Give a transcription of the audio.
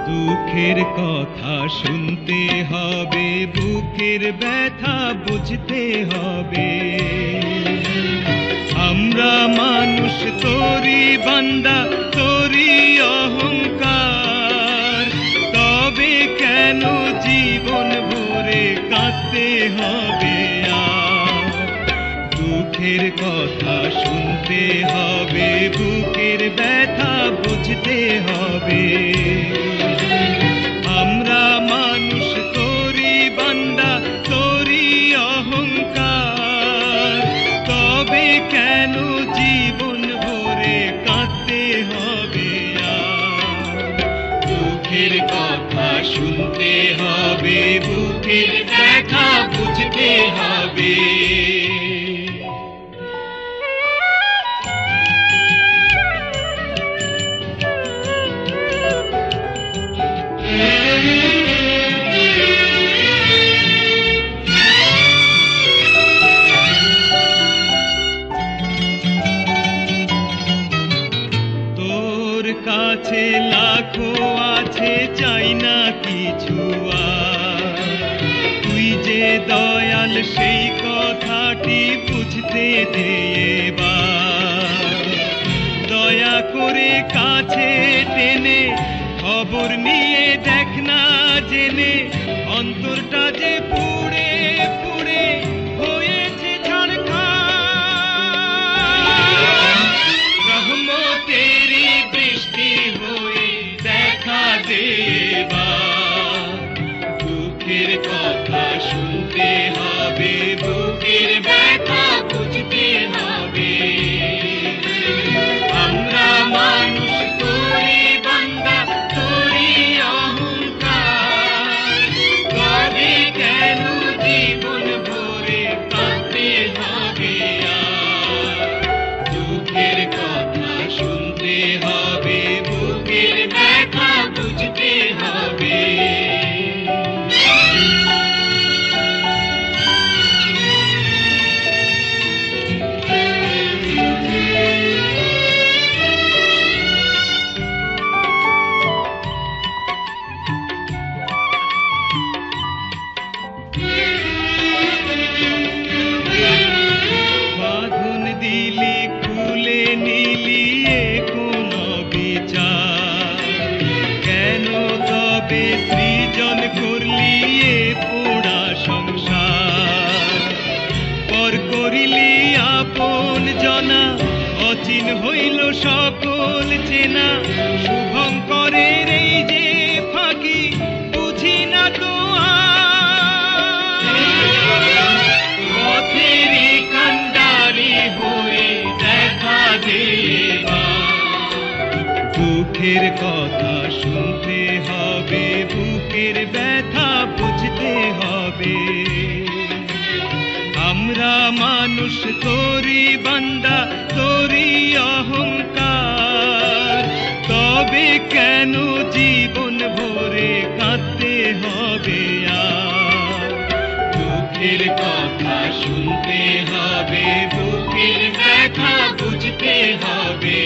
দুঃখের কথা শুনতে হবে, বুকের ব্যথা বুঝতে হবে। আমরা মানুষ তোরি বান্দা, তোরি অহংকার, তবে কেন জীবন ভরে কাঁদতে হবে আর? দুঃখের কথা শুনতে হবে, বুকের ব্যথা বুঝতে হবে। আমরা মানুষ তোরি বান্দা, তোরি অহংকার, তবে কেন জীবন ভরে কাঁদতে হবে আর? দুঃখের কথা শুনতে হবে, বুকের ব্যথা বুঝতে হবে। কাছে লাখো আছে, চাই না কিছু আর। তুই যে দয়াল সেই কথাটি বুঝতে দে এবার। দয়া করে কাছে টেনে খবর নিয়ে দেখ না জেনে, অন্তরটা যে পুড়ে পুড়ে হয়েছে ছারখার। রহমতেরই বৃষ্টি হয়ে দেখা দেবার। দুঃখের কথা শুনতে হবে, বুকের ব্যথা বুঝতে হবে। আমরা মানুষ তোরি বান্দা, তোরি অহংকার, তবে কেন জীবন ভরে কাঁদতে হবে আর? দুঃখের কথা শুনতে হবে, বুকের ব্যথা বুঝতে হবে। বাঁধন দিলি খুলে নিলি কোন বিচার, কেন তবে সৃজন করলি এ পোড়া সংসার? পর করিলি আপন জনা, অচিন হইল সকল চেনা। শুভঙ্করের এই যে ফাঁকি বুঝি না তো আর। পথেরই কান্ডারি হয়ে দেখা দেবার। দুঃখের কথা শুনতে হবে, বুকের ব্যথা বুঝতে হবে। আমরা মানুষ তোরি বান্দা, তোরি অহংকার, তবে কেন জীবন ভরে কাঁদতে হবে আর? দুঃখের কথা শুনতে হবে, বুকের ব্যথা বুঝতে হবে।